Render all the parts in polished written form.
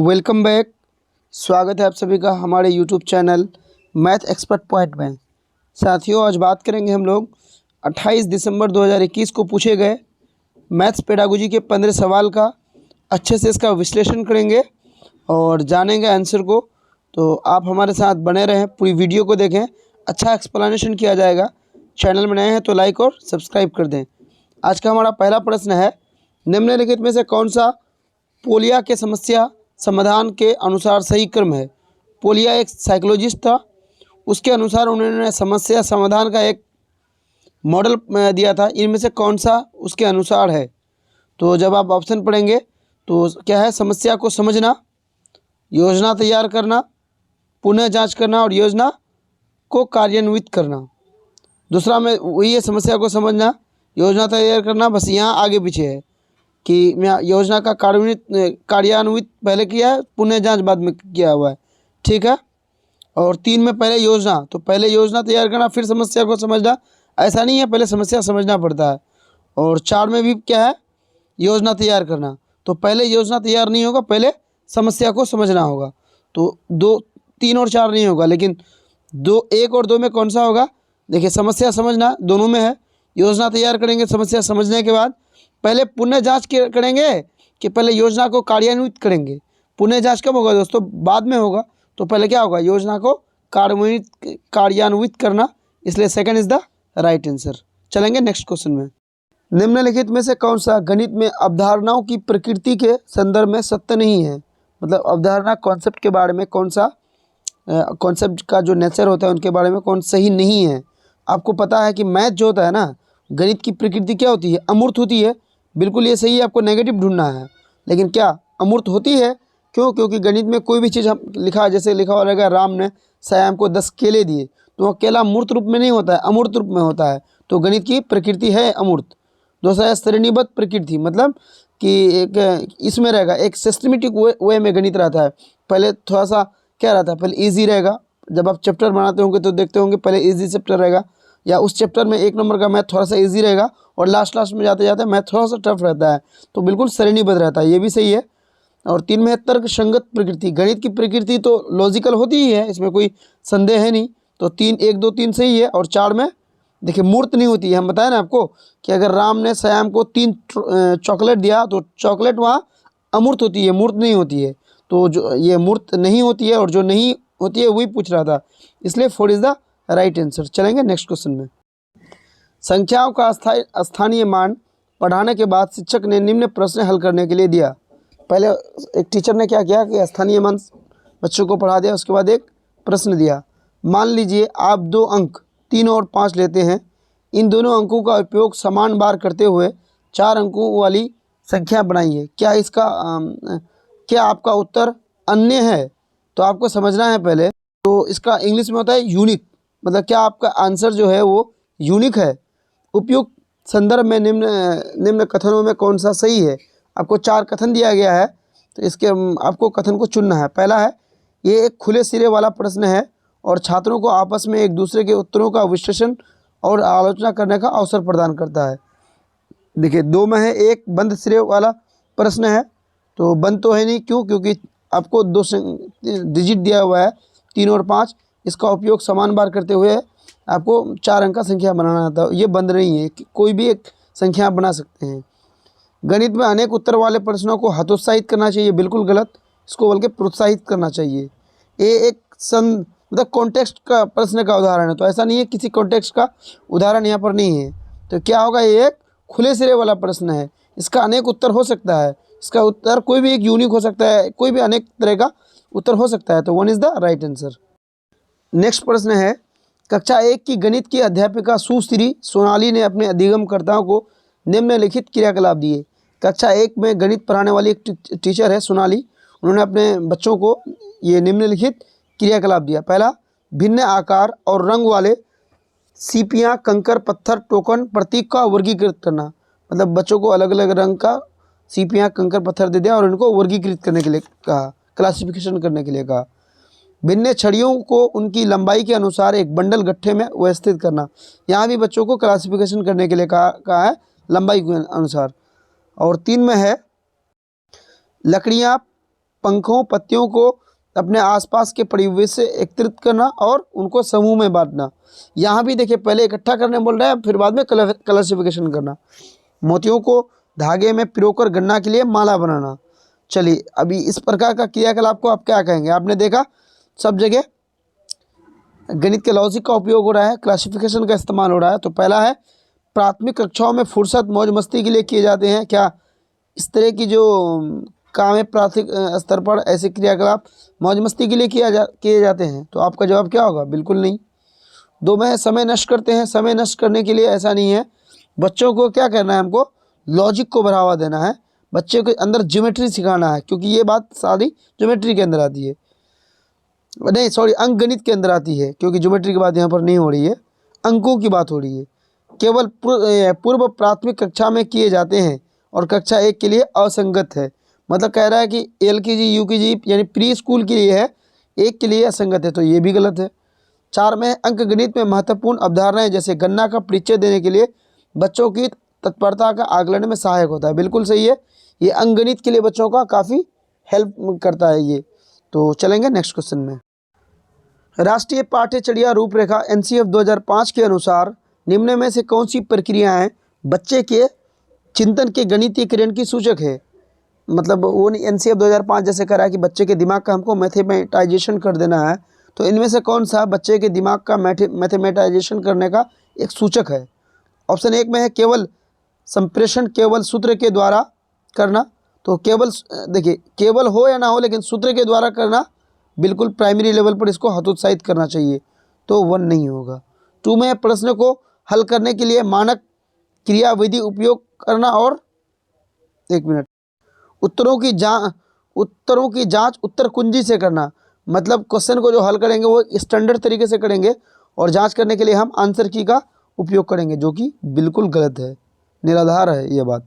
Welcome back. स्वागत है आप सभी का हमारे YouTube channel math expert point में। साथियों, आज बात करेंगे हम लोग 28 दिसंबर 2021 को पूछे गए मैथ्स पेडागोजी के 15 सवाल का अच्छे से इसका विश्लेषण करेंगे और जानेंगे आंसर को। तो आप हमारे साथ बने रहें, पूरी वीडियो को देखें, अच्छा एक्सप्लेनेशन किया जाएगा। चैनल में नए हैं तो लाइक और सब्सक्राइब कर दें। आज का हमारा पहला प्रश्न है, निम्नलिखित में से कौन सा पोलिया के समस्या समाधान के अनुसार सही क्रम है। पोलिया एक साइकोलॉजिस्ट था, उसके अनुसार उन्होंने समस्या समाधान का एक मॉडल दिया था। इनमें से कौन सा उसके अनुसार है। तो जब आप ऑप्शन पढ़ेंगे तो क्या है, समस्या को समझना, योजना तैयार करना, पुनः जांच करना और योजना को कार्यान्वित करना। दूसरा में वही है, समस्या को समझना, योजना तैयार करना, बस यहाँ आगे पीछे है कि मैं योजना का कार्यान्वित पहले किया है, पुनः जांच बाद में किया हुआ है, ठीक है। और 3 में पहले योजना, तो पहले योजना तैयार करना फिर समस्या को समझना, ऐसा नहीं है, पहले समस्या समझना पड़ता है। और 4 में भी क्या है, योजना तैयार करना, तो पहले योजना तैयार नहीं होगा, पहले समस्या को समझना होगा। तो 2, 3 और 4 नहीं होगा, लेकिन 1 और 2 में कौन सा होगा। देखिए, समस्या समझना दोनों में है, योजना तैयार करेंगे समस्या समझने के बाद, पहले पुनः जांच करेंगे कि पहले योजना को कार्यान्वित करेंगे। पुनः जांच कब होगा दोस्तों, बाद में होगा। तो पहले क्या होगा, योजना को कार्यान्वित करना, इसलिए second is the right answer. चलेंगे नेक्स्ट क्वेश्चन में। निम्नलिखित में से कौन सा गणित में अवधारणाओं की प्रकृति के संदर्भ में सत्य नहीं है। मतलब अवधारणा कॉन्सेप्ट के बारे में कौन सा कॉन्सेप्ट का जो नेचर होता है उनके बारे में कौन सही नहीं है। आपको पता है कि मैथ जो होता है ना, गणित की प्रकृति क्या होती है, अमूर्त होती है। बिल्कुल ये सही है, आपको नेगेटिव ढूंढना है। लेकिन क्या अमूर्त होती है, क्यों? क्योंकि गणित में कोई भी चीज़ हम लिखा, जैसे लिखा हो रहेगा राम ने श्याम को 10 केले दिए, तो वह केला मूर्त रूप में नहीं होता है, अमूर्त रूप में होता है। तो गणित की प्रकृति है अमूर्त। दूसरा है श्रेणीबद्ध प्रकृति, मतलब कि एक इसमें रहेगा, एक सिस्टमेटिक वे में गणित रहता है। पहले थोड़ा सा क्या रहता है, पहले ईजी रहेगा। जब आप चैप्टर बनाते होंगे तो देखते होंगे पहले ईजी चैप्टर रहेगा, या उस चैप्टर में 1 नंबर का मैथ थोड़ा सा इजी रहेगा और लास्ट में जाते जाते मैथ थोड़ा सा टफ रहता है। तो बिल्कुल श्रेणीबद्ध रहता है, ये भी सही है। और 3 में है तर्क संगत प्रकृति। गणित की प्रकृति तो लॉजिकल होती ही है, इसमें कोई संदेह है नहीं। तो 3, 1, 2, 3 सही है। और 4 में देखिए मूर्त नहीं होती है। हम बताए ना आपको कि अगर राम ने श्याम को 3 चॉकलेट दिया तो चॉकलेट वहाँ अमूर्त होती है, मूर्त नहीं होती है। तो जो ये मूर्त नहीं होती है और जो नहीं होती है वही पूछ रहा था, इसलिए 4 इज द राइट आंसर। चलेंगे नेक्स्ट क्वेश्चन में। संख्याओं का स्थानीय मान पढ़ाने के बाद शिक्षक ने निम्न प्रश्न हल करने के लिए दिया। पहले एक टीचर ने क्या किया कि स्थानीय मान बच्चों को पढ़ा दिया, उसके बाद एक प्रश्न दिया। मान लीजिए आप 2 अंक 3 और 5 लेते हैं, इन दोनों अंकों का उपयोग समान बार करते हुए 4 अंकों वाली संख्या बनाइए। क्या आपका उत्तर अन्य है? तो आपको समझना है पहले, तो इसका इंग्लिश में होता है यूनिक, मतलब क्या आपका आंसर जो है वो यूनिक है। उपयुक्त संदर्भ में निम्न कथनों में कौन सा सही है। आपको 4 कथन दिया गया है, तो इसके आपको कथन को चुनना है। पहला है, ये एक खुले सिरे वाला प्रश्न है और छात्रों को आपस में एक दूसरे के उत्तरों का विश्लेषण और आलोचना करने का अवसर प्रदान करता है। देखिए 2 में है, एक बंद सिरे वाला प्रश्न है, तो बंद तो है नहीं, क्यों? क्योंकि आपको 2 डिजिट दिया हुआ है 3 और 5, इसका उपयोग समान बार करते हुए आपको 4 अंक का संख्या बनाना आता है। ये बंद नहीं है, कोई भी एक संख्या आप बना सकते हैं। गणित में अनेक उत्तर वाले प्रश्नों को हतोत्साहित करना चाहिए, बिल्कुल गलत, इसको बल्कि प्रोत्साहित करना चाहिए। ये एक मतलब कॉन्टेक्स्ट का प्रश्न का उदाहरण है, तो ऐसा नहीं है, किसी कॉन्टेक्स्ट का उदाहरण यहाँ पर नहीं है। तो क्या होगा, ये एक खुले सिरे वाला प्रश्न है, इसका अनेक उत्तर हो सकता है, इसका उत्तर कोई भी एक यूनिक हो सकता है, कोई भी अनेक तरह का उत्तर हो सकता है। तो 1 is the right answer. Next प्रश्न है, कक्षा 1 की गणित की अध्यापिका सुश्री सोनाली ने अपने अधिगमकर्ताओं को निम्नलिखित क्रियाकलाप दिए। कक्षा 1 में गणित पढ़ाने वाली एक टीचर है सोनाली, उन्होंने अपने बच्चों को ये निम्नलिखित क्रियाकलाप दिया। पहला, भिन्न आकार और रंग वाले सीपियाँ, कंकर, पत्थर, टोकन, प्रतीक का वर्गीकृत करना। मतलब बच्चों को अलग अलग रंग का सीपियाँ, कंकर, पत्थर दे दिया और इनको वर्गीकृत करने के लिए कहा, क्लासिफिकेशन करने के लिए कहा। भिन्न छड़ियों को उनकी लंबाई के अनुसार एक बंडल गट्ठे में व्यवस्थित करना। यहाँ भी बच्चों को क्लासिफिकेशन करने के लिए कहा है, लंबाई के अनुसार। और 3 में है, लकड़ियाँ पंखों पत्तियों को अपने आसपास के परिवेश से एकत्रित करना और उनको समूह में बांटना। यहाँ भी देखिए पहले इकट्ठा करने बोल रहा है, फिर बाद में क्लासिफिकेशन करना। मोतियों को धागे में पिरोकर गन्ना के लिए माला बनाना। चलिए अभी इस प्रकार का क्रियाकलाप को आप क्या कहेंगे? आपने देखा सब जगह गणित के लॉजिक का उपयोग हो रहा है, क्लासिफिकेशन का इस्तेमाल हो रहा है। तो पहला है प्राथमिक कक्षाओं में फुर्सत मौज मस्ती के लिए किए जाते हैं। क्या इस तरह की जो काम है प्राथमिक स्तर पर ऐसे क्रियाकलाप मौज मस्ती के लिए किए जाते हैं? तो आपका जवाब क्या होगा? बिल्कुल नहीं। दो में समय नष्ट करते हैं। समय नष्ट करने के लिए ऐसा नहीं है, बच्चों को क्या करना है, हमको लॉजिक को बढ़ावा देना है, बच्चे के अंदर ज्योमेट्री सिखाना है, क्योंकि ये बात सारी ज्योमेट्री के अंदर आती है, नहीं सॉरी अंकगणित के अंदर आती है, क्योंकि ज्योमेट्री की बात यहाँ पर नहीं हो रही है, अंकों की बात हो रही है। केवल पूर्व प्राथमिक कक्षा में किए जाते हैं और कक्षा 1 के लिए असंगत है। मतलब कह रहा है कि LKG UKG यानी प्री स्कूल के लिए है, 1 के लिए असंगत है, तो ये भी गलत है। 4 में अंकगणित में महत्वपूर्ण अवधारणाएं जैसे गणना का परिचय देने के लिए बच्चों की तत्परता का आकलन में सहायक होता है। बिल्कुल सही है, ये अंकगणित के लिए बच्चों का काफ़ी हेल्प करता है ये। तो चलेंगे नेक्स्ट क्वेश्चन में। राष्ट्रीय पाठ्यचर्या रूपरेखा NCF 2005 के अनुसार निम्न में से कौन सी प्रक्रियाएं बच्चे के चिंतन के गणितीयकरण की सूचक है? मतलब वो NCF 2005 जैसे कह रहा है कि बच्चे के दिमाग का हमको मैथमेटाइजेशन कर देना है, तो इनमें से कौन सा बच्चे के दिमाग का मैथमेटाइजेशन करने का एक सूचक है? ऑप्शन 1 में है केवल संप्रेषण केवल सूत्र के द्वारा करना। तो केवल देखिए केवल हो या ना हो लेकिन सूत्र के द्वारा करना, बिल्कुल प्राइमरी लेवल पर इसको हतोत्साहित करना चाहिए, तो 1 नहीं होगा। 2 में प्रश्न को हल करने के लिए मानक क्रियाविधि उपयोग करना और 1 मिनट उत्तरों की जांच उत्तर कुंजी से करना। मतलब क्वेश्चन को जो हल करेंगे वो स्टैंडर्ड तरीके से करेंगे और जांच करने के लिए हम आंसर की का उपयोग करेंगे, जो कि बिल्कुल गलत है, निराधार है ये बात।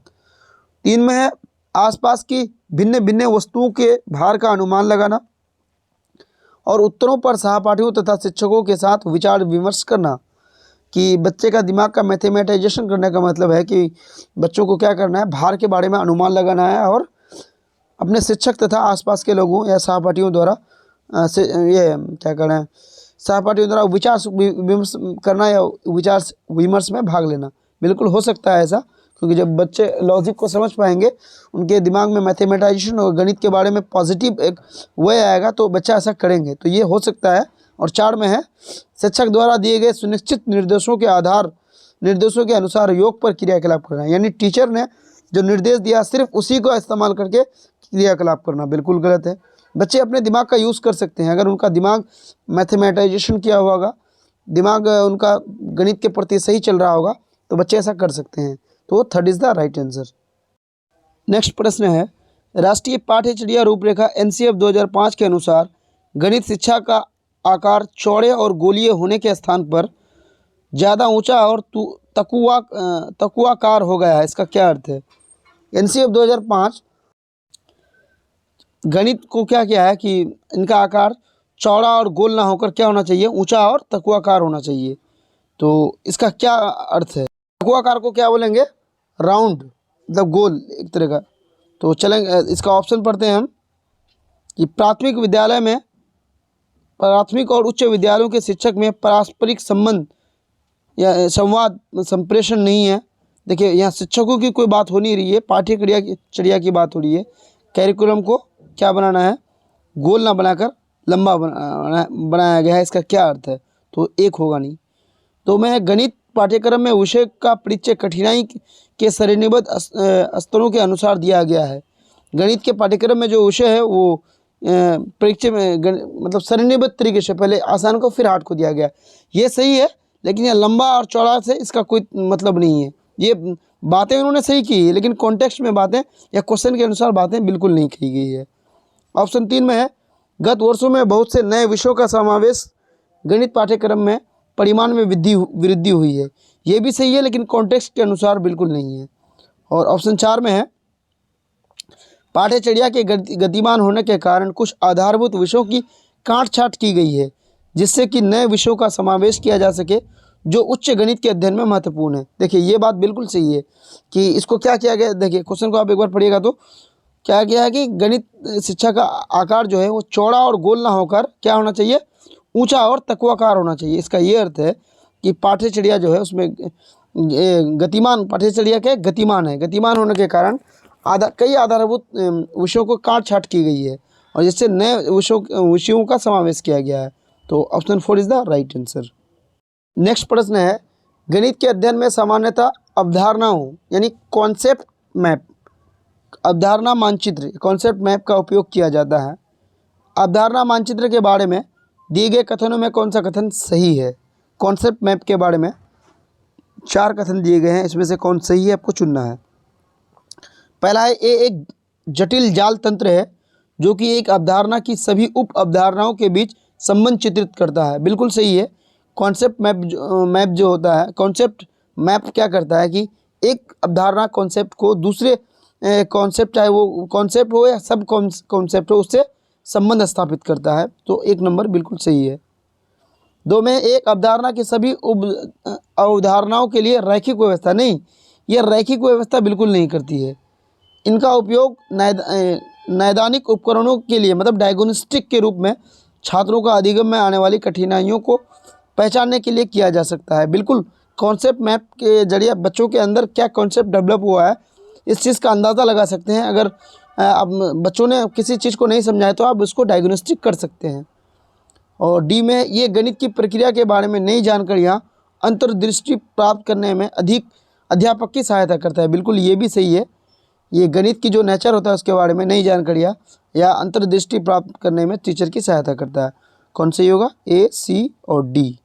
3 में है आसपास की भिन्न भिन्न वस्तुओं के भार का अनुमान लगाना और उत्तरों पर सहपाठियों तथा शिक्षकों के साथ विचार विमर्श करना। कि बच्चे का दिमाग का मैथमेटाइजेशन करने का मतलब है कि बच्चों को क्या करना है, भार के बारे में अनुमान लगाना है और अपने शिक्षक तथा आसपास के लोगों या सहपाठियों द्वारा ये क्या करना है, सहपाठियों द्वारा विचार विमर्श करना या विचार विमर्श में भाग लेना। बिल्कुल हो सकता है ऐसा, क्योंकि जब बच्चे लॉजिक को समझ पाएंगे, उनके दिमाग में मैथमेटाइजेशन और गणित के बारे में पॉजिटिव एक वे आएगा, तो बच्चा ऐसा करेंगे, तो ये हो सकता है। और 4 में है शिक्षक द्वारा दिए गए सुनिश्चित निर्देशों के अनुसार योग पर क्रियाकलाप करना। यानी टीचर ने जो निर्देश दिया सिर्फ उसी को इस्तेमाल करके क्रियाकलाप करना, बिल्कुल गलत है। बच्चे अपने दिमाग का यूज़ कर सकते हैं, अगर उनका दिमाग मैथमेटाइजेशन किया हुआ होगा, दिमाग उनका गणित के प्रति सही चल रहा होगा, तो बच्चे ऐसा कर सकते हैं। तो 3rd is the right answer. Next प्रश्न है राष्ट्रीय पाठ्यचर्या रूपरेखा NCF 2005 के अनुसार गणित शिक्षा का आकार चौड़े और गोलीय होने के स्थान पर ज़्यादा ऊंचा और तकुआकार हो गया है। इसका क्या अर्थ है? NCF 2005 गणित को क्या किया है कि इनका आकार चौड़ा और गोल ना होकर क्या होना चाहिए, ऊंचा और तकुआकार होना चाहिए। तो इसका क्या अर्थ है? तकुआकार को क्या बोलेंगे? राउंड, मतलब गोल एक तरह का। तो चलेंगे इसका ऑप्शन पढ़ते हैं हम कि प्राथमिक और उच्च विद्यालयों के शिक्षक में पारस्परिक संबंध या संवाद संप्रेषण नहीं है। देखिए यहाँ शिक्षकों की कोई बात हो नहीं रही है, पाठ्यचर्या की बात हो रही है। कैरिकुलम को क्या बनाना है, गोल ना बनाकर लंबा बनाया गया है। इसका क्या अर्थ है? तो 1 होगा नहीं। तो मैं गणित पाठ्यक्रम में विषय का परिचय कठिनाई के श्रेणीबद्ध स्तरों के अनुसार दिया गया है। गणित के पाठ्यक्रम में जो विषय है वो परिचय में मतलब श्रेणीबद्ध तरीके से पहले आसान को फिर हार्ड को दिया गया। ये सही है, लेकिन यह लंबा और चौड़ा से इसका कोई मतलब नहीं है। ये बातें उन्होंने सही की है, लेकिन कॉन्टेक्स्ट में बातें या क्वेश्चन के अनुसार बातें बिल्कुल नहीं की गई है। ऑप्शन 3 में है गत वर्षों में बहुत से नए विषयों का समावेश गणित पाठ्यक्रम में परिमाण में वृद्धि हुई है। ये भी सही है, लेकिन कॉन्टेक्स्ट के अनुसार बिल्कुल नहीं है। और ऑप्शन 4 में है पाठ्यचर्या के गतिमान होने के कारण कुछ आधारभूत विषयों की काट-छाँट की गई है, जिससे कि नए विषयों का समावेश किया जा सके जो उच्च गणित के अध्ययन में महत्वपूर्ण है। देखिए ये बात बिल्कुल सही है कि इसको क्या किया गया। देखिए क्वेश्चन को आप एक बार पढ़िएगा तो क्या किया है कि गणित शिक्षा का आकार जो है वो चौड़ा और गोल ना होकर क्या होना चाहिए, ऊंचा और तत्वाकार होना चाहिए। इसका ये अर्थ है कि पाठ्यचर्या जो है उसमें गतिमान, पाठ्यचर्या के गतिमान है, गतिमान होने के कारण कई आधारभूत विषयों को काट छाट की गई है और जिससे नए विषयों का समावेश किया गया है। तो option 4 is the right answer. Next प्रश्न है, गणित के अध्ययन में सामान्यतः अवधारणाओं यानी कॉन्सेप्ट मैप, अवधारणा मानचित्र, कॉन्सेप्ट मैप का उपयोग किया जाता है। अवधारणा मानचित्र के बारे में दिए गए कथनों में कौन सा कथन सही है? कॉन्सेप्ट मैप के बारे में 4 कथन दिए गए हैं, इसमें से कौन सही है आपको चुनना है। पहला है, ये एक जटिल जाल तंत्र है जो कि एक अवधारणा की सभी उप अवधारणाओं के बीच संबंध चित्रित करता है। बिल्कुल सही है। कॉन्सेप्ट मैप जो होता है, कॉन्सेप्ट मैप क्या करता है कि एक अवधारणा कॉन्सेप्ट को दूसरे कॉन्सेप्ट, चाहे वो कॉन्सेप्ट हो या सब कॉन्सेप्ट हो, उससे संबंध स्थापित करता है। तो 1 नंबर बिल्कुल सही है। 2 में, एक अवधारणा की सभी उप अवधारणाओं के लिए रैखिक व्यवस्था, नहीं, यह रैखिक व्यवस्था बिल्कुल नहीं करती है। इनका उपयोग नैदानिक उपकरणों के लिए, मतलब डायग्नोस्टिक के रूप में छात्रों का अधिगम में आने वाली कठिनाइयों को पहचानने के लिए किया जा सकता है। बिल्कुल, कॉन्सेप्ट मैप के जरिए बच्चों के अंदर क्या कॉन्सेप्ट डेवलप हुआ है इस चीज़ का अंदाज़ा लगा सकते हैं। अगर अब बच्चों ने किसी चीज़ को नहीं समझा है तो आप उसको डायग्नोस्टिक कर सकते हैं। और डी में, ये गणित की प्रक्रिया के बारे में नई जानकारियाँ अंतर्दृष्टि प्राप्त करने में अधिक अध्यापक की सहायता करता है। बिल्कुल ये भी सही है। ये गणित की जो नेचर होता है उसके बारे में नई जानकारियाँ या अंतर्दृष्टि प्राप्त करने में टीचर की सहायता करता है। कौन सही होगा? ए, सी और डी।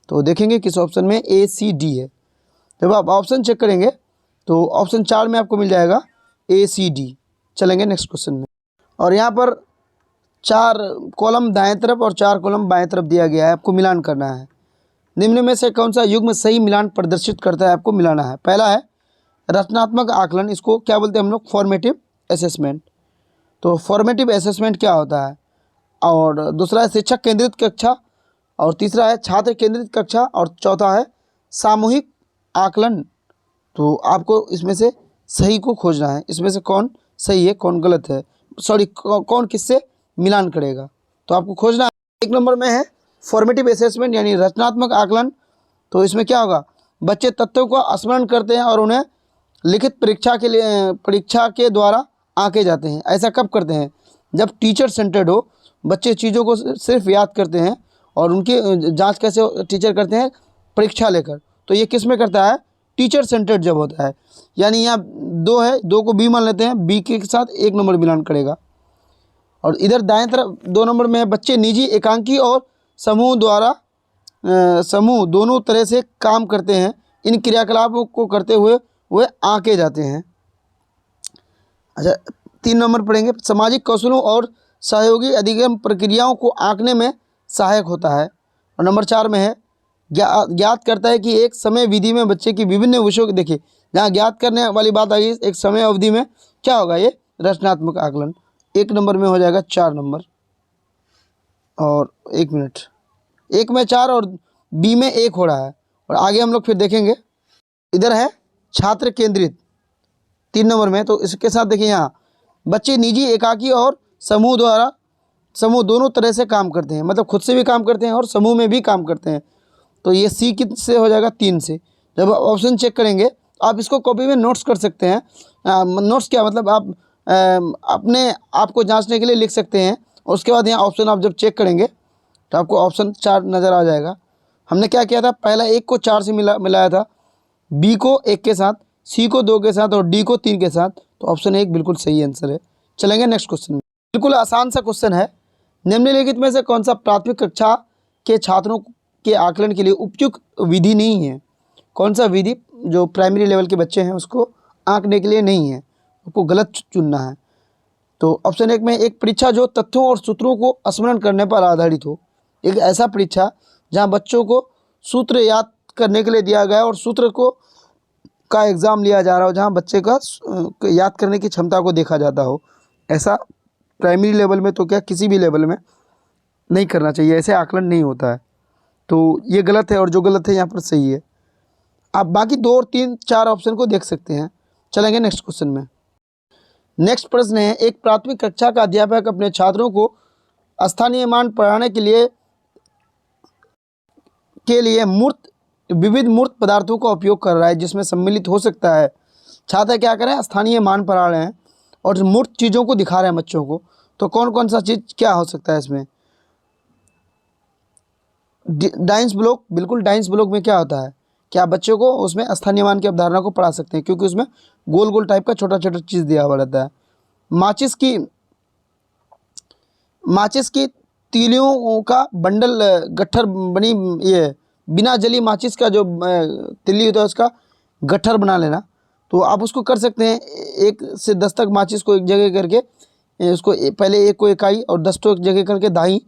तो देखेंगे किस ऑप्शन में ए, सी, डी है। जब आप ऑप्शन चेक करेंगे तो ऑप्शन 4 में आपको मिल जाएगा ए, सी, डी। चलेंगे नेक्स्ट क्वेश्चन में। और यहाँ पर 4 कॉलम दाएं तरफ और 4 कॉलम बाएं तरफ दिया गया है, आपको मिलान करना है। निम्न में से कौन सा युग्म सही मिलान प्रदर्शित करता है, आपको मिलाना है। पहला है रचनात्मक आकलन, इसको क्या बोलते हैं हम लोग? Formative assessment. तो फॉर्मेटिव असेसमेंट क्या होता है? और दूसरा है शिक्षक केंद्रित कक्षा, और तीसरा है छात्र केंद्रित कक्षा, और चौथा है सामूहिक आकलन। तो आपको इसमें से सही को खोजना है, इसमें से कौन सही है कौन गलत है, सॉरी कौन किससे मिलान करेगा, तो आपको खोजना है। 1 नंबर में है फॉर्मेटिव असेसमेंट यानी रचनात्मक आकलन। तो इसमें क्या होगा? बच्चे तथ्यों को स्मरण करते हैं और उन्हें लिखित परीक्षा के द्वारा आंके जाते हैं। ऐसा कब करते हैं? जब टीचर सेंटर्ड हो, बच्चे चीज़ों को सिर्फ याद करते हैं और उनकी जांच कैसे टीचर करते हैं? परीक्षा लेकर। तो ये किस में करता है? टीचर सेंटर्ड जब होता है। यानी यहाँ 2 है, 2 को बी मान लेते हैं, बी के साथ 1 नंबर मिलान करेगा। और इधर दाएं तरफ 2 नंबर में है बच्चे निजी, एकांकी और समूह दोनों तरह से काम करते हैं। इन क्रियाकलापों को करते हुए वे आंके जाते हैं। अच्छा, 3 नंबर पढ़ेंगे, सामाजिक कौशलों और सहयोगी अधिगम प्रक्रियाओं को आंकने में सहायक होता है। और नंबर 4 में है ज्ञात करता है कि एक समय विधि में बच्चे की विभिन्न विषयों को, देखिए जहाँ ज्ञात करने वाली बात आई, एक समय अवधि में क्या होगा? ये रचनात्मक आकलन। 1 नंबर में हो जाएगा 4 नंबर। और 1 मिनट, 1 में 4 और बी में 1 हो रहा है। और आगे हम लोग फिर देखेंगे। इधर है छात्र केंद्रित 3 नंबर में। तो इसके साथ देखिए यहाँ बच्चे निजी, एकाकी और समूह दोनों तरह से काम करते हैं, मतलब खुद से भी काम करते हैं और समूह में भी काम करते हैं। तो ये सी कित से हो जाएगा? 3 से। जब ऑप्शन चेक करेंगे आप इसको कॉपी में नोट्स कर सकते हैं। नोट्स क्या मतलब, आप अपने आप को जांचने के लिए लिख सकते हैं। और उसके बाद यहाँ ऑप्शन आप जब चेक करेंगे तो आपको ऑप्शन 4 नज़र आ जाएगा। हमने क्या किया था? पहला 1 को 4 से मिलाया था, बी को 1 के साथ, सी को 2 के साथ और डी को 3 के साथ। तो ऑप्शन 1 बिल्कुल सही आंसर है। चलेंगे नेक्स्ट क्वेश्चन में। बिल्कुल आसान सा क्वेश्चन है। निम्नलिखित में से कौन सा प्राथमिक कक्षा के छात्रों के आकलन के लिए उपयुक्त विधि नहीं है? कौन सा विधि जो प्राइमरी लेवल के बच्चे हैं उसको आंकने के लिए नहीं है, आपको गलत चुनना है। तो ऑप्शन 1 में, एक परीक्षा जो तथ्यों और सूत्रों को स्मरण करने पर आधारित हो। एक ऐसा परीक्षा जहां बच्चों को सूत्र याद करने के लिए दिया गया और सूत्र को का एग्ज़ाम लिया जा रहा हो, जहां बच्चे का याद करने की क्षमता को देखा जाता हो। ऐसा प्राइमरी लेवल में तो क्या किसी भी लेवल में नहीं करना चाहिए, ऐसे आकलन नहीं होता है। तो ये गलत है और जो गलत है यहाँ पर सही है। आप बाकी 2 और 3 4 ऑप्शन को देख सकते हैं। चलेंगे नेक्स्ट क्वेश्चन में। नेक्स्ट प्रश्न है, एक प्राथमिक कक्षा का अध्यापक अपने छात्रों को स्थानीय मान पढ़ाने के लिए विविध मूर्त पदार्थों का उपयोग कर रहा है, जिसमें सम्मिलित हो सकता है। छात्र क्या कर रहे हैं, स्थानीय मान पढ़ा रहे हैं और मूर्त चीज़ों को दिखा रहे हैं बच्चों को। तो कौन कौन सा चीज़ क्या हो सकता है इसमें? डाइंस ब्लॉक, बिल्कुल डाइंस ब्लॉक में क्या होता है, क्या बच्चों को उसमें स्थानीय मान की अवधारणा को पढ़ा सकते हैं, क्योंकि उसमें गोल गोल टाइप का छोटा छोटा चीज़ दिया हुआ रहता है। माचिस की तीलियों का बंडल गट्ठर बनी, ये बिना जली माचिस का जो तिल्ली होता है उसका गट्ठर बना लेना। तो आप उसको कर सकते हैं, 1 से 10 तक माचिस को एक जगह करके उसको पहले 1 को इकाई और 10 को एक जगह करके दाई,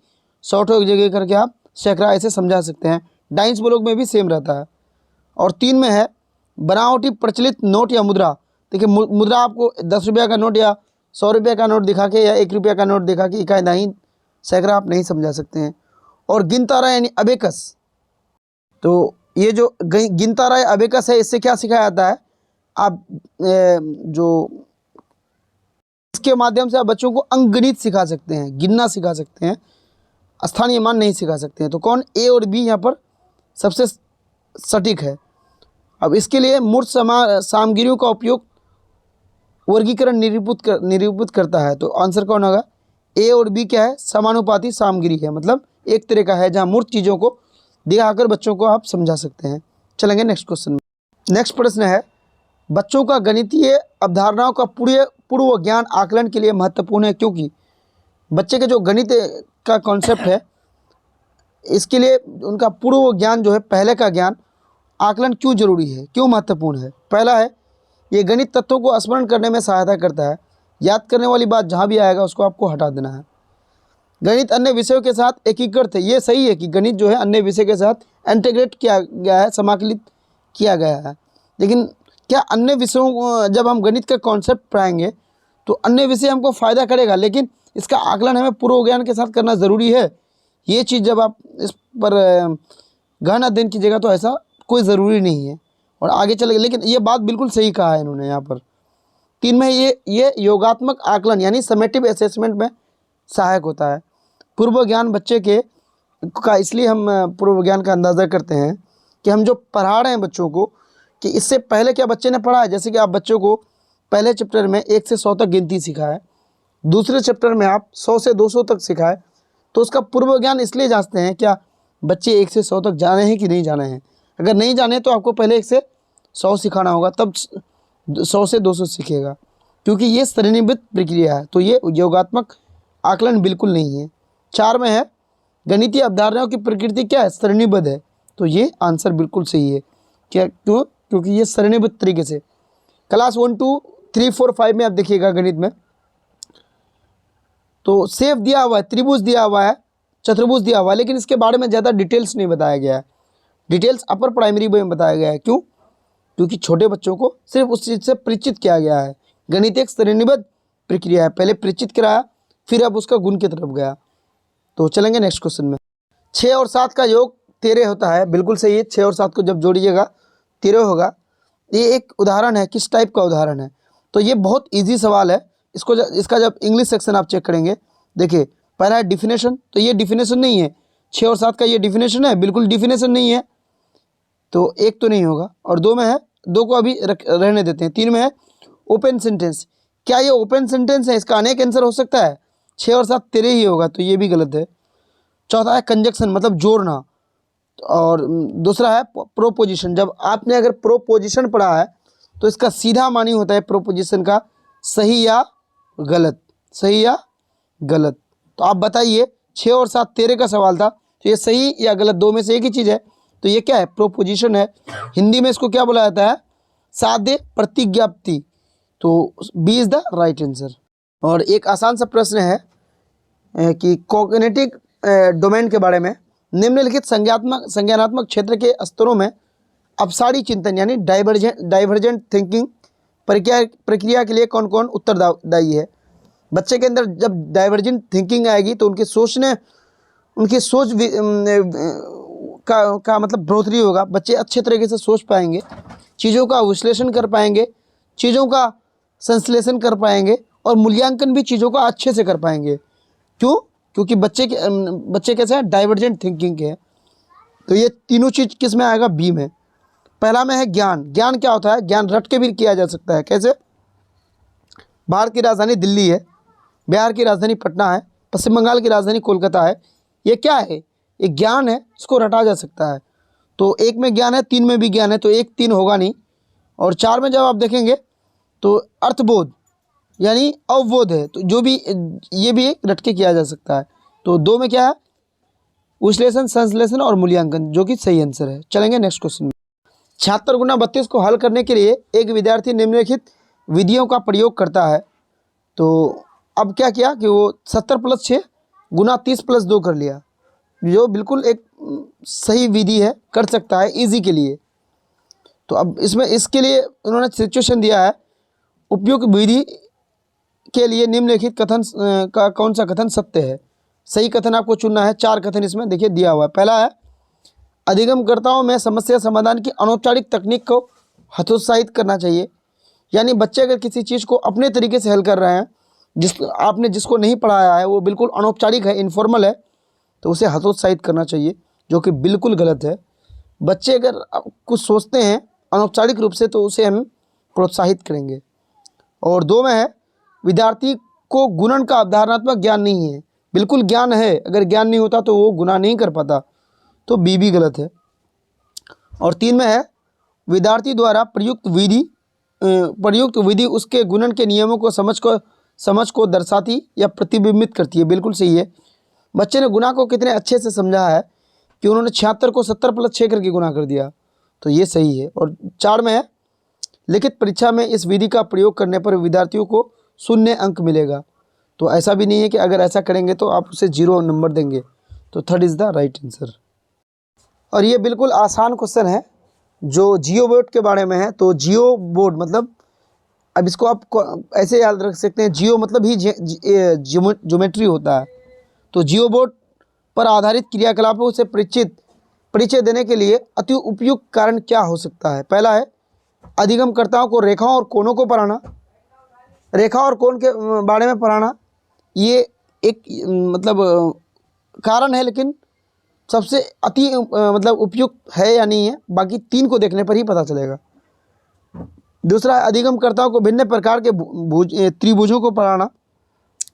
100 को एक जगह करके आप सैकड़ा ऐसे समझा सकते हैं। डाइंस ब्लॉक में भी सेम रहता है। और 3 में है बनावटी प्रचलित नोट या मुद्रा। देखिए मुद्रा आपको 10 रुपया का नोट या 100 रुपये का नोट दिखा के या 1 रुपया का नोट दिखा के इकाई दाई सैकड़ा आप नहीं समझा सकते हैं। और गिनतारा यानी अबेकस, तो ये जो गिनतारा या अबेकस है, इससे क्या सिखाया जाता है, आप जो इसके माध्यम से आप बच्चों को अंकगणित सिखा सकते हैं, गिनना सिखा सकते हैं, स्थानीय मान नहीं सिखा सकते हैं। तो कौन, ए और बी यहाँ पर सबसे सटीक है। अब इसके लिए मूर्त सामग्रियों का उपयोग वर्गीकरण निरूपित करता है। तो आंसर कौन होगा, ए और बी क्या है, समानुपाती सामग्री है, मतलब एक तरह का है जहाँ मूर्त चीज़ों को दिखाकर बच्चों को आप समझा सकते हैं। चलेंगे नेक्स्ट क्वेश्चन में। नेक्स्ट प्रश्न है, बच्चों का गणितीय अवधारणाओं का पूर्व ज्ञान आकलन के लिए महत्वपूर्ण है, क्योंकि बच्चे के जो गणित का कॉन्सेप्ट है इसके लिए उनका पूर्व ज्ञान जो है, पहले का ज्ञान आकलन क्यों जरूरी है, क्यों महत्वपूर्ण है। पहला है, ये गणित तत्वों को स्मरण करने में सहायता करता है। याद करने वाली बात जहाँ भी आएगा उसको आपको हटा देना है। गणित अन्य विषयों के साथ एकीकृत है। ये सही है कि गणित जो है अन्य विषय के साथ इंटीग्रेट किया गया है, समाकलित किया गया है। लेकिन क्या अन्य विषयों, जब हम गणित का कॉन्सेप्ट पढ़ाएंगे तो अन्य विषय हमको फ़ायदा करेगा, लेकिन इसका आकलन हमें पूर्व ज्ञान के साथ करना ज़रूरी है। ये चीज़ जब आप इस पर गहन अध्ययन कीजिएगा तो ऐसा कोई ज़रूरी नहीं है और आगे चलेगा। लेकिन ये बात बिल्कुल सही कहा है इन्होंने यहाँ पर। 3 में ये योगात्मक आकलन यानी समेटिव असेसमेंट में सहायक होता है। पूर्व ज्ञान बच्चे का इसलिए हम पूर्व ज्ञान का अंदाज़ा करते हैं कि हम जो पढ़ा रहे हैं बच्चों को, कि इससे पहले क्या बच्चे ने पढ़ा है। जैसे कि आप बच्चों को पहले चैप्टर में 1 से 100 तक गिनती सिखाए, दूसरे चैप्टर में आप 100 से 200 तक सिखाए, तो उसका पूर्व ज्ञान इसलिए जांचते हैं क्या बच्चे 1 से 100 तक जाने हैं कि नहीं जाने हैं। अगर नहीं जाने तो आपको पहले 1 से 100 सिखाना होगा, तब 100 से 200 सीखेगा, क्योंकि ये श्रेणीबद्ध प्रक्रिया है। तो ये योगात्मक आकलन बिल्कुल नहीं है। 4 में है गणितीय अवधारणाओं की प्रकृति क्या है, श्रेणीबद्ध है। तो ये आंसर बिल्कुल सही है। क्या, क्यों, क्योंकि ये श्रेणीबद्ध तरीके से क्लास 1 2 3 4 5 में आप देखिएगा गणित में तो सेफ दिया हुआ है, त्रिभुज दिया हुआ है, चतुर्भुज दिया हुआ है, लेकिन इसके बारे में ज़्यादा डिटेल्स नहीं बताया गया है। डिटेल्स अपर प्राइमरी में बताया गया है। क्यों, क्योंकि छोटे बच्चों को सिर्फ उस चीज़ से परिचित किया गया है। गणित एक श्रेणीबद्ध प्रक्रिया है, पहले परिचित कराया फिर अब उसका गुण की तरफ गया। तो चलेंगे नेक्स्ट क्वेश्चन में। 6 और 7 का योग 13 होता है, बिल्कुल सही है। 6 और 7 को जब जोड़िएगा 13 होगा। ये एक उदाहरण है, किस टाइप का उदाहरण है, तो ये बहुत ईजी सवाल है। इसका जब इंग्लिश सेक्शन आप चेक करेंगे, देखिए पहला है डिफिनेशन, तो ये डिफिनेशन नहीं है। 6 और 7 का ये डिफिनेशन है, बिल्कुल डिफिनेशन नहीं है, तो एक तो नहीं होगा। और 2 में है, 2 को अभी रहने देते हैं। 3 में है ओपन सेंटेंस, क्या ये ओपन सेंटेंस है, इसका अनेक आंसर हो सकता है। 6 और 7 13 ही होगा, तो ये भी गलत है। चौथा है कंजक्शन, मतलब जोड़ना। और दूसरा है प्रोपोजिशन, जब आपने अगर प्रोपोजिशन पढ़ा है तो इसका सीधा मानी होता है प्रोपोजिशन का सही या गलत, सही या गलत। तो आप बताइए 6 और 7 13 का सवाल था, तो ये सही या गलत, 2 में से एक ही चीज़ है। तो ये क्या है, प्रोपोजिशन है। हिंदी में इसको क्या बोला जाता है, साध्य प्रतिज्ञाप्ति। तो B is the right answer. और एक आसान सा प्रश्न है कि कॉग्निटिव डोमेन के बारे में, निम्नलिखित संज्ञानात्मक क्षेत्र के स्तरों में अपसारी चिंतन यानी डाइवर्जेंट थिंकिंग प्रक्रिया के लिए कौन कौन उत्तरदायी है। बच्चे के अंदर जब डाइवर्जेंट थिंकिंग आएगी तो उनकी सोच का मतलब बढ़ोतरी होगा। बच्चे अच्छे तरीके से सोच पाएंगे, चीज़ों का विश्लेषण कर पाएंगे, चीज़ों का संश्लेषण कर पाएंगे और मूल्यांकन भी चीज़ों को अच्छे से कर पाएंगे। क्यों? क्योंकि बच्चे कैसे हैं, डाइवर्जेंट थिंकिंग के हैं। तो ये तीनों चीज़ किस में आएगा, बी में। पहला में है ज्ञान। ज्ञान क्या होता है, ज्ञान रट के भी किया जा सकता है। कैसे? भारत की राजधानी दिल्ली है, बिहार की राजधानी पटना है, पश्चिम बंगाल की राजधानी कोलकाता है। ये क्या है, ये ज्ञान है, इसको रटा जा सकता है। तो एक में ज्ञान है, तीन में भी ज्ञान है, तो एक तीन होगा नहीं। और चार में जब आप देखेंगे तो अर्थबोध यानी अवबोध है, तो जो भी ये भी एक रट के किया जा सकता है। तो दो में क्या है, विश्लेषण, संश्लेषण और मूल्यांकन, जो कि सही आंसर है। चलेंगे नेक्स्ट क्वेश्चन में। 76 गुना 32 को हल करने के लिए एक विद्यार्थी निम्नलिखित विधियों का प्रयोग करता है। तो अब क्या किया कि वो 70 + 6 गुना 30 + 2 कर लिया, जो बिल्कुल एक सही विधि है, कर सकता है इजी के लिए। तो अब इसमें इसके लिए उन्होंने सिचुएशन दिया है, उपयुक्त विधि के लिए निम्नलिखित कथन का कौन सा कथन सत्य है। सही कथन आपको चुनना है। 4 कथन इसमें देखिए दिया हुआ है। पहला है, अधिगमकर्ताओं में समस्या समाधान की अनौपचारिक तकनीक को हतोत्साहित करना चाहिए। यानी बच्चे अगर किसी चीज़ को अपने तरीके से हल कर रहे हैं, आपने जिसको नहीं पढ़ाया है वो बिल्कुल अनौपचारिक है, इनफॉर्मल है, तो उसे हतोत्साहित करना चाहिए, जो कि बिल्कुल गलत है। बच्चे अगर कुछ सोचते हैं अनौपचारिक रूप से तो उसे हम प्रोत्साहित करेंगे। और दो में है, विद्यार्थी को गुणन का अवधारणात्मक ज्ञान नहीं है। बिल्कुल ज्ञान है, अगर ज्ञान नहीं होता तो वो गुणा नहीं कर पाता, तो बी भी गलत है। और तीन में है, विद्यार्थी द्वारा प्रयुक्त विधि उसके गुणन के नियमों को समझ को दर्शाती या प्रतिबिंबित करती है। बिल्कुल सही है। बच्चे ने गुणा को कितने अच्छे से समझा है कि उन्होंने 76 को 70 + 6 करके गुणा कर दिया, तो ये सही है। और 4 में है, लिखित परीक्षा में इस विधि का प्रयोग करने पर विद्यार्थियों को 0 अंक मिलेगा। तो ऐसा भी नहीं है कि अगर ऐसा करेंगे तो आप उसे 0 नंबर देंगे। तो third is the right answer. और ये बिल्कुल आसान क्वेश्चन है जो जियो बोर्ड के बारे में है। तो जियो बोर्ड मतलब, अब इसको आप ऐसे याद रख सकते हैं, जियो मतलब ही ज्योमेट्री होता है। तो जियो बोर्ड पर आधारित क्रियाकलापों से परिचय देने के लिए अति उपयुक्त कारण क्या हो सकता है। पहला है, अधिगमकर्ताओं को रेखाओं और कोणों को पढ़ाना। रेखा और कोण के बारे में पढ़ाना ये एक मतलब कारण है, लेकिन सबसे अति मतलब उपयुक्त है या नहीं है, बाकी 3 को देखने पर ही पता चलेगा। दूसरा है, अधिगमकर्ताओं को भिन्न प्रकार के त्रिभुजों को पढ़ाना,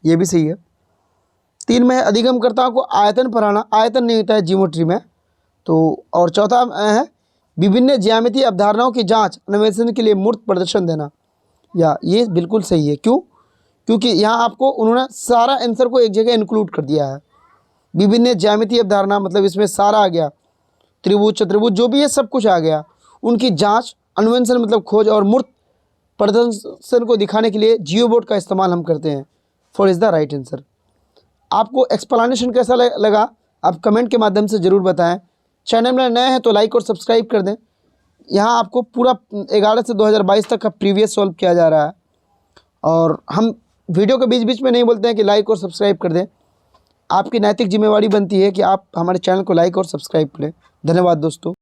ये भी सही है। 3 में है, अधिगमकर्ताओं को आयतन पढ़ाना। आयतन नहीं होता है ज्योमेट्री में। तो और चौथा है, विभिन्न ज्यामितीय अवधारणाओं की जांच अन्वेषण के लिए मूर्त प्रदर्शन देना। या ये बिल्कुल सही है। क्यों? क्योंकि यहाँ आपको उन्होंने सारा आंसर को एक जगह इंक्लूड कर दिया है। विभिन्न ज्यामितीय अवधारणा मतलब इसमें सारा आ गया, त्रिभुज, चतुर्भुज, जो भी है सब कुछ आ गया। उनकी जांच, अन्वेषण मतलब खोज और मूर्त प्रदर्शन को दिखाने के लिए जियो बोर्ड का इस्तेमाल हम करते हैं। 4 इज़ द राइट आंसर। आपको एक्सप्लेनेशन कैसा लगा आप कमेंट के माध्यम से ज़रूर बताएं। चैनल में नए हैं तो लाइक और सब्सक्राइब कर दें। यहाँ आपको पूरा 11 से 2022 तक का प्रीवियस सॉल्व किया जा रहा है। और हम वीडियो के बीच बीच में नहीं बोलते हैं कि लाइक और सब्सक्राइब कर दें। आपकी नैतिक जिम्मेवारी बनती है कि आप हमारे चैनल को लाइक और सब्सक्राइब करें। धन्यवाद दोस्तों।